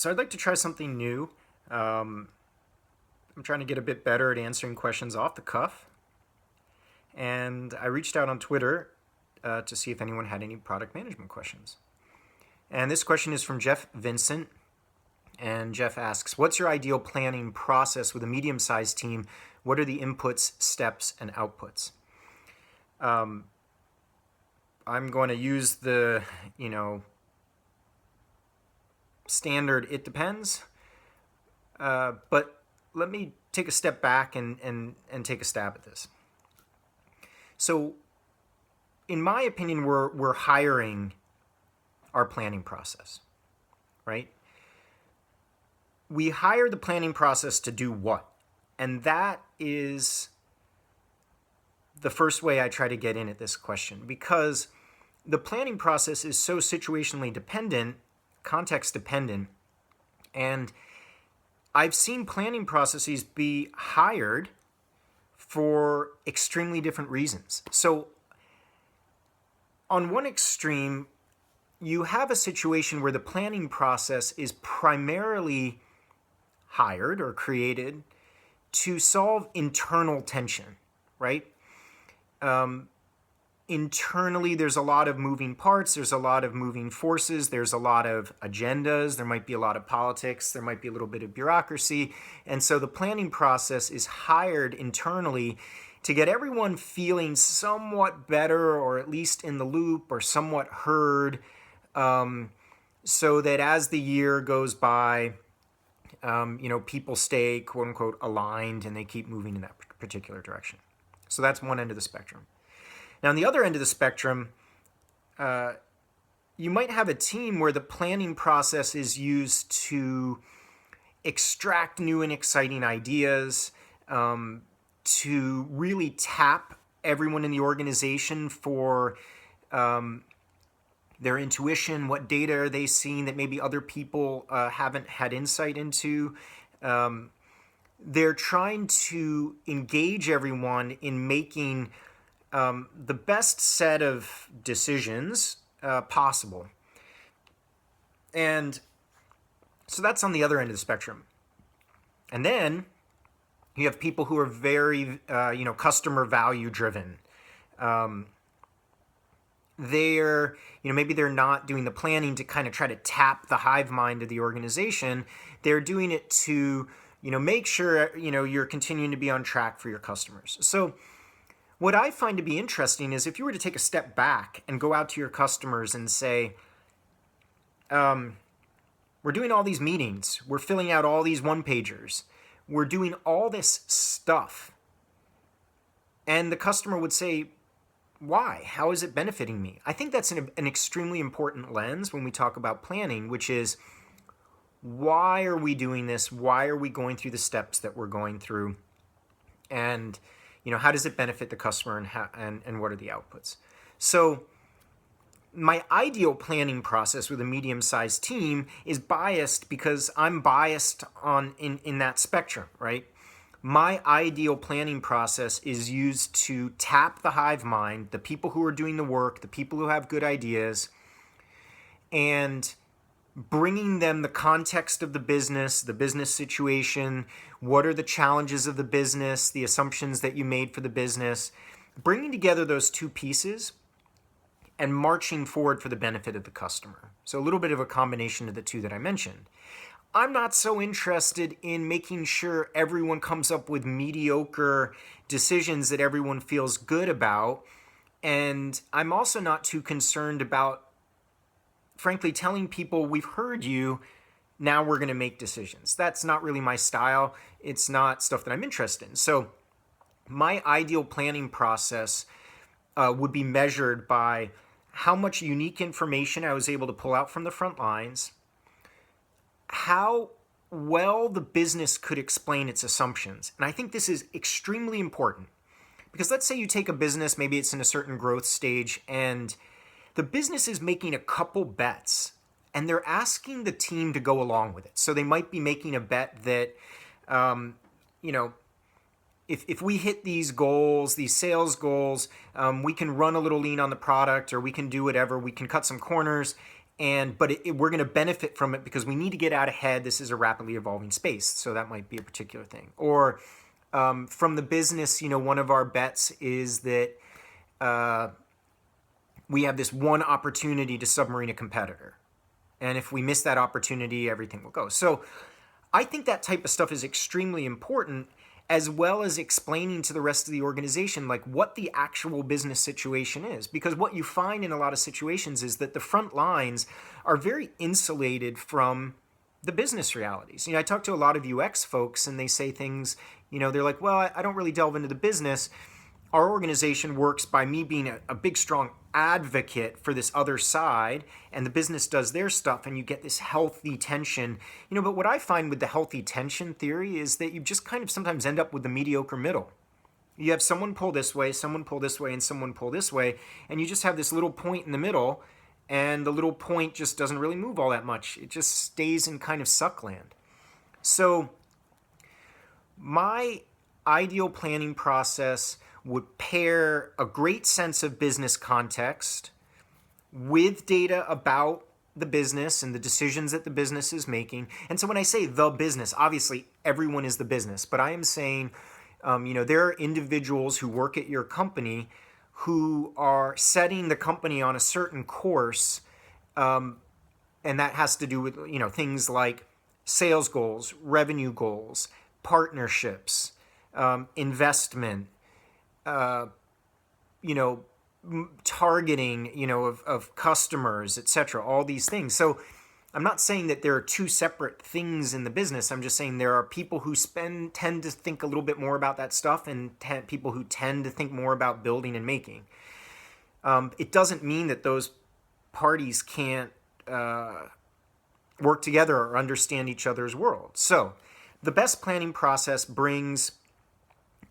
So I'd like to try something new. I'm trying to get a bit better at answering questions off the cuff. And I reached out on Twitter to see if anyone had any product management questions. And this question is from Jeff Vincent. And Jeff asks, what's your ideal planning process with a medium-sized team? What are the inputs, steps, and outputs? I'm going to use the, standard it depends. But let me take a step back and take a stab at this. So, in my opinion, we're hiring our planning process, right? We hire the planning process to do what? And that is the first way I try to get in at this question, because the planning process is so situationally dependent, context dependent, and I've seen planning processes be hired for extremely different reasons. So on one extreme, you have a situation where the planning process is primarily hired or created to solve internal tension, right? Internally, there's a lot of moving parts, there's a lot of moving forces, there's a lot of agendas, there might be a lot of politics, there might be a little bit of bureaucracy. And so the planning process is hired internally to get everyone feeling somewhat better, or at least in the loop, or somewhat heard, so that as the year goes by, people stay, quote unquote, aligned and they keep moving in that particular direction. So that's one end of the spectrum. Now, on the other end of the spectrum, you might have a team where the planning process is used to extract new and exciting ideas, to really tap everyone in the organization for their intuition, what data are they seeing that maybe other people haven't had insight into. They're trying to engage everyone in making the best set of decisions possible. And so that's on the other end of the spectrum. And then you have people who are very, customer value driven. Maybe they're not doing the planning to kind of try to tap the hive mind of the organization. They're doing it to, make sure, you're continuing to be on track for your customers. So what I find to be interesting is if you were to take a step back and go out to your customers and say, we're doing all these meetings, we're filling out all these one-pagers, we're doing all this stuff. And the customer would say, why? How is it benefiting me? I think that's an extremely important lens when we talk about planning, which is, why are we doing this? Why are we going through the steps that we're going through? And how does it benefit the customer, and what are the outputs? So my ideal planning process with a medium-sized team is biased because I'm biased in that spectrum, right? My ideal planning process is used to tap the hive mind, the people who are doing the work, the people who have good ideas, and bringing them the context of the business situation, what are the challenges of the business, the assumptions that you made for the business, bringing together those two pieces and marching forward for the benefit of the customer. So a little bit of a combination of the two that I mentioned. I'm not so interested in making sure everyone comes up with mediocre decisions that everyone feels good about. And I'm also not too concerned about, frankly, telling people, we've heard you, now we're going to make decisions. That's not really my style. It's not stuff that I'm interested in. So my ideal planning process would be measured by how much unique information I was able to pull out from the front lines, how well the business could explain its assumptions. And I think this is extremely important because let's say you take a business, maybe it's in a certain growth stage, and the business is making a couple bets and they're asking the team to go along with it. So they might be making a bet that, if we hit these goals, these sales goals, we can run a little lean on the product, or we can do whatever, we can cut some corners, but we're going to benefit from it because we need to get out ahead. This is a rapidly evolving space, so that might be a particular thing. Or from the business, one of our bets is that we have this one opportunity to submarine a competitor. And if we miss that opportunity, everything will go. So I think that type of stuff is extremely important, as well as explaining to the rest of the organization like what the actual business situation is. Because what you find in a lot of situations is that the front lines are very insulated from the business realities. I talk to a lot of UX folks and they say things, they're like, well, I don't really delve into the business. Our organization works by me being a big, strong advocate for this other side, and the business does their stuff, and you get this healthy tension. But what I find with the healthy tension theory is that you just kind of sometimes end up with the mediocre middle. You have someone pull this way, someone pull this way, and someone pull this way, and you just have this little point in the middle, and the little point just doesn't really move all that much. It just stays in kind of suckland. So my ideal planning process would pair a great sense of business context with data about the business and the decisions that the business is making. And so when I say the business, obviously everyone is the business, but I am saying, there are individuals who work at your company who are setting the company on a certain course, and that has to do with, things like sales goals, revenue goals, partnerships, investment, targeting, of customers, etc., all these things. So I'm not saying that there are two separate things in the business. I'm just saying there are people who tend to think a little bit more about that stuff, and people who tend to think more about building and making. It doesn't mean that those parties can't work together or understand each other's world. So the best planning process brings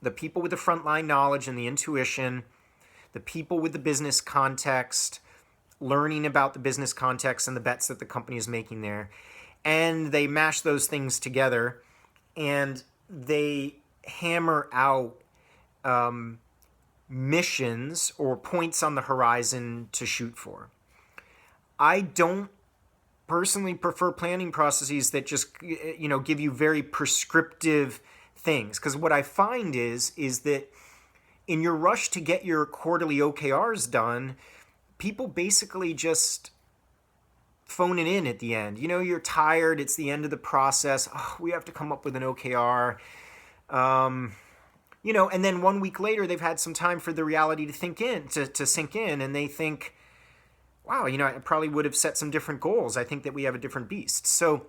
the people with the frontline knowledge and the intuition, the people with the business context, learning about the business context and the bets that the company is making there. And they mash those things together and they hammer out missions or points on the horizon to shoot for. I don't personally prefer planning processes that just, give you very prescriptive things, because what I find is that in your rush to get your quarterly OKRs done, people basically just phone it in at the end. You're tired, it's the end of the process. Oh, we have to come up with an OKR. And then 1 week later, they've had some time for the reality to sink in, and they think, wow, I probably would have set some different goals. I think that we have a different beast. So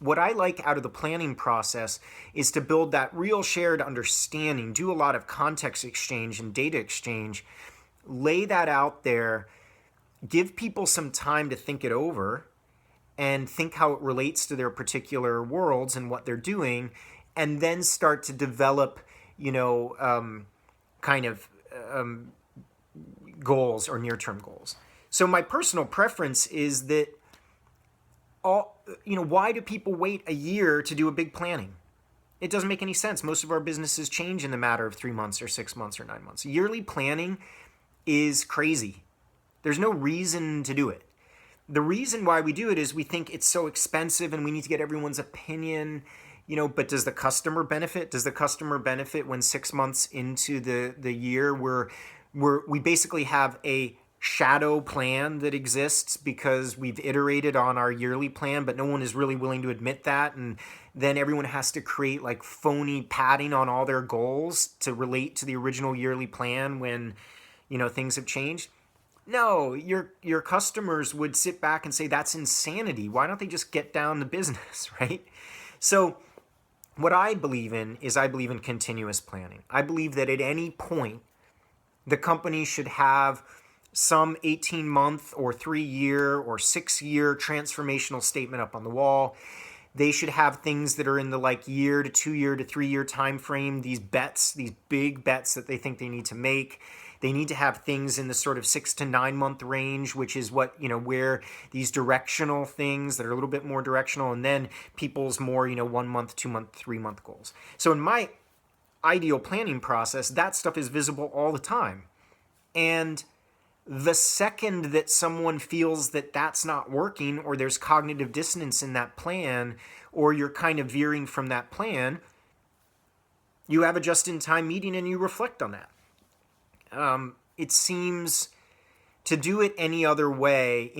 what I like out of the planning process is to build that real shared understanding, do a lot of context exchange and data exchange, lay that out there, give people some time to think it over and think how it relates to their particular worlds and what they're doing, and then start to develop, goals or near-term goals. So my personal preference is that why do people wait a year to do a big planning? It doesn't make any sense. Most of our businesses change in the matter of 3 months or 6 months or 9 months. Yearly planning is crazy. There's no reason to do it. The reason why we do it is we think it's so expensive and we need to get everyone's opinion, but does the customer benefit? Does the customer benefit when 6 months into the year we basically have a shadow plan that exists because we've iterated on our yearly plan, but no one is really willing to admit that, and then everyone has to create like phony padding on all their goals to relate to the original yearly plan when things have changed? No, your customers would sit back and say that's insanity. Why don't they just get down to business, right? So what I believe in continuous planning. I believe that at any point the company should have some 18-month or 3-year or 6-year transformational statement up on the wall. They should have things that are in the year to 2 year to 3 year time frame, these big bets that they think they need to make. They need to have things in the sort of 6 to 9 month range, which is what, where these directional things that are a little bit more directional, and then people's more, 1 month, 2 month, 3 month goals. So in my ideal planning process, that stuff is visible all the time. And The second that someone feels that that's not working, or there's cognitive dissonance in that plan, or you're kind of veering from that plan, you have a just-in-time meeting and you reflect on that. It seems to do it any other way,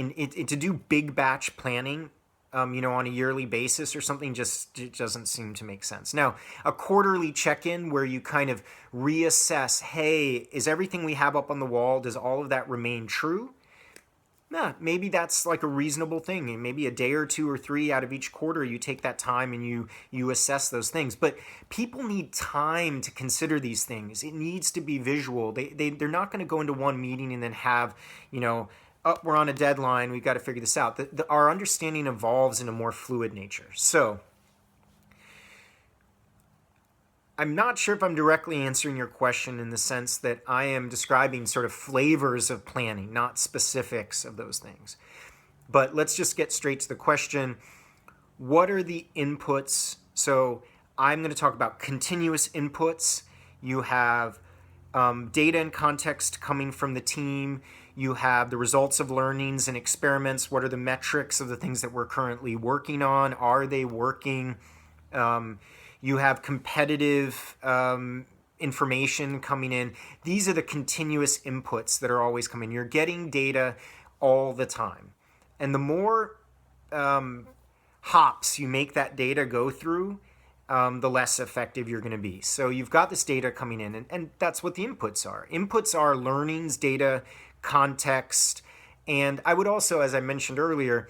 to do big batch planning, on a yearly basis or something, it doesn't seem to make sense. Now, a quarterly check-in where you kind of reassess, hey, is everything we have up on the wall, does all of that remain true? Maybe that's like a reasonable thing. And maybe a day or two or three out of each quarter, you take that time and you assess those things. But people need time to consider these things. It needs to be visual. They're not going to go into one meeting and then have, we're on a deadline, we've got to figure this out. Our understanding evolves in a more fluid nature. So I'm not sure if I'm directly answering your question in the sense that I am describing sort of flavors of planning, not specifics of those things. But let's just get straight to the question. What are the inputs? So I'm going to talk about continuous inputs. You have data and context coming from the team. You have the results of learnings and experiments. What are the metrics of the things that we're currently working on? Are they working? You have competitive information coming in. These are the continuous inputs that are always coming. You're getting data all the time. And the more hops you make that data go through, the less effective you're going to be. So you've got this data coming in, and that's what the inputs are. Inputs are learnings, data, context, and I would also, as I mentioned earlier,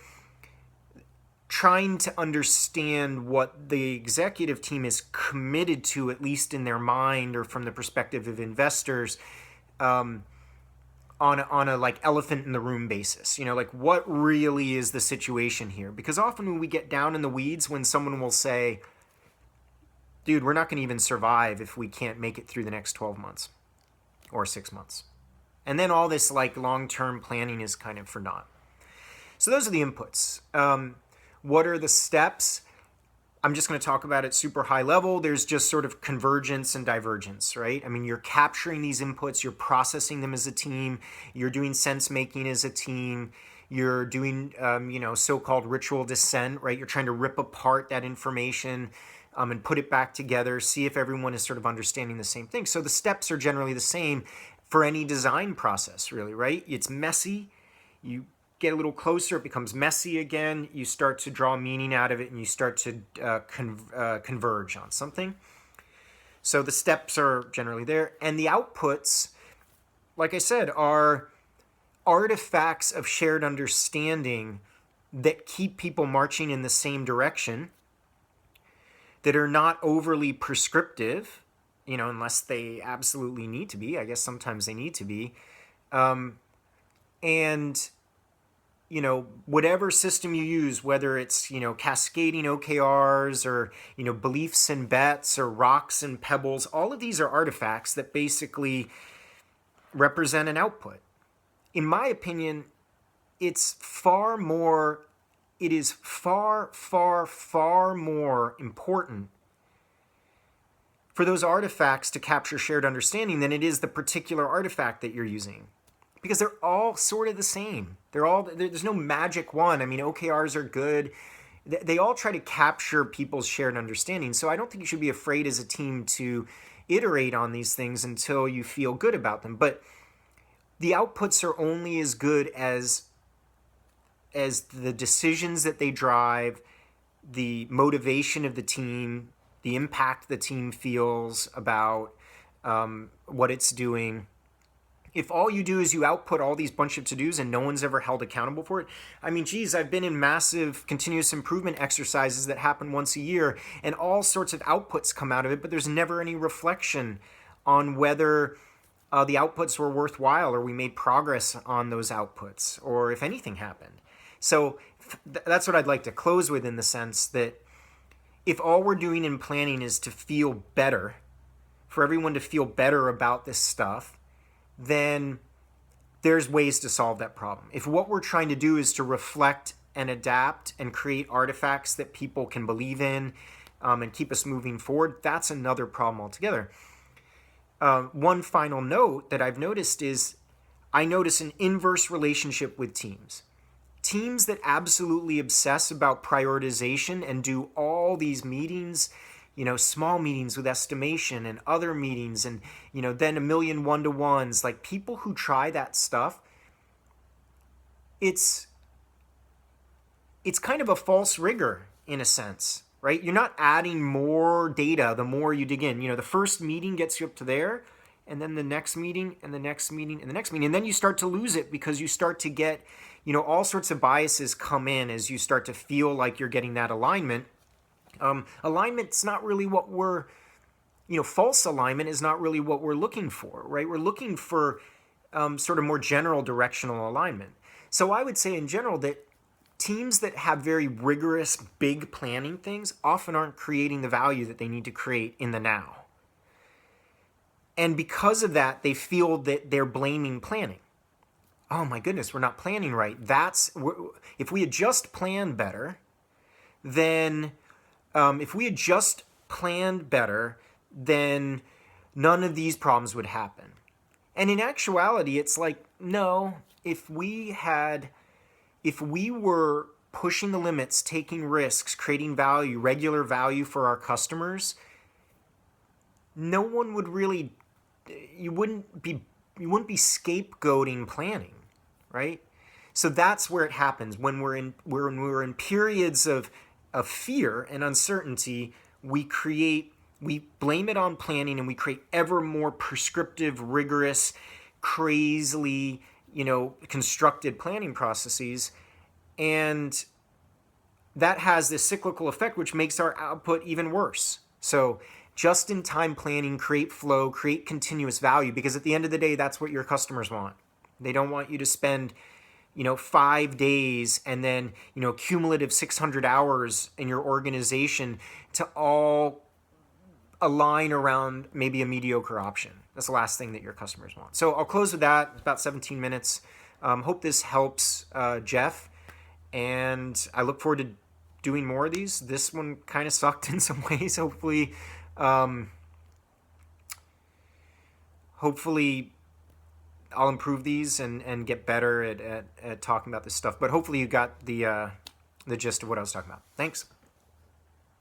trying to understand what the executive team is committed to, at least in their mind or from the perspective of investors, on a like elephant in the room basis. Like what really is the situation here? Because often when we get down in the weeds, when someone will say, dude, we're not going to even survive if we can't make it through the next 12 months or 6 months. And then all this like long-term planning is kind of for naught. So those are the inputs. What are the steps? I'm just going to talk about it super high level. There's just sort of convergence and divergence, right? I mean, you're capturing these inputs, you're processing them as a team, you're doing sense making as a team, you're doing, so-called ritual descent, right? You're trying to rip apart that information and put it back together, see if everyone is sort of understanding the same thing. So the steps are generally the same for any design process, really, right? It's messy. You get a little closer, it becomes messy again. You start to draw meaning out of it, and you start to converge on something. So the steps are generally there. And the outputs, like I said, are artifacts of shared understanding that keep people marching in the same direction, that are not overly prescriptive, unless they absolutely need to be. I guess sometimes they need to be. And whatever system you use, whether it's, cascading OKRs or, beliefs and bets or rocks and pebbles, all of these are artifacts that basically represent an output. In my opinion, it is far, far, far more important for those artifacts to capture shared understanding than it is the particular artifact that you're using. Because they're all sort of the same. There's no magic one. I mean, OKRs are good. They all try to capture people's shared understanding. So I don't think you should be afraid as a team to iterate on these things until you feel good about them. But the outputs are only as good as the decisions that they drive, the motivation of the team, the impact the team feels about what it's doing. If all you do is you output all these bunch of to-dos and no one's ever held accountable for it, I mean, geez, I've been in massive continuous improvement exercises that happen once a year, and all sorts of outputs come out of it, but there's never any reflection on whether the outputs were worthwhile or we made progress on those outputs, or if anything happened. So that's what I'd like to close with, in the sense that if all we're doing in planning is to feel better, for everyone to feel better about this stuff, then there's ways to solve that problem. If what we're trying to do is to reflect and adapt and create artifacts that people can believe in and keep us moving forward, that's another problem altogether. One final note that I've noticed is I notice an inverse relationship with teams. Teams that absolutely obsess about prioritization and do all these meetings, small meetings with estimation and other meetings and, then a million one-to-ones, like people who try that stuff, it's kind of a false rigor in a sense, right? You're not adding more data the more you dig in. The first meeting gets you up to there, and then the next meeting, and the next meeting, and the next meeting. And then you start to lose it because you start to get, all sorts of biases come in as you start to feel like you're getting that alignment. Alignment's not really what we're, false alignment is not really what we're looking for, right? We're looking for sort of more general directional alignment. So I would say in general that teams that have very rigorous, big planning things often aren't creating the value that they need to create in the now. And because of that, they feel that they're blaming planning. Oh my goodness, we're not planning right. If we had just planned better, then none of these problems would happen. And in actuality, it's like, no, if we were pushing the limits, taking risks, creating value, regular value for our customers, no one would really, you wouldn't be scapegoating planning, right? So that's where it happens. When we're in periods of fear and uncertainty, we blame it on planning, and we create ever more prescriptive, rigorous, crazily, constructed planning processes. And that has this cyclical effect, which makes our output even worse. So just-in-time planning, create flow, create continuous value, because at the end of the day, that's what your customers want. They don't want you to spend 5 days and then, cumulative 600 hours in your organization to all align around maybe a mediocre option. That's the last thing that your customers want. So I'll close with that. It's about 17 minutes. Hope this helps, Jeff. And I look forward to doing more of these. This one kind of sucked in some ways. Hopefully I'll improve these and get better at talking about this stuff. But hopefully you got the gist of what I was talking about. Thanks.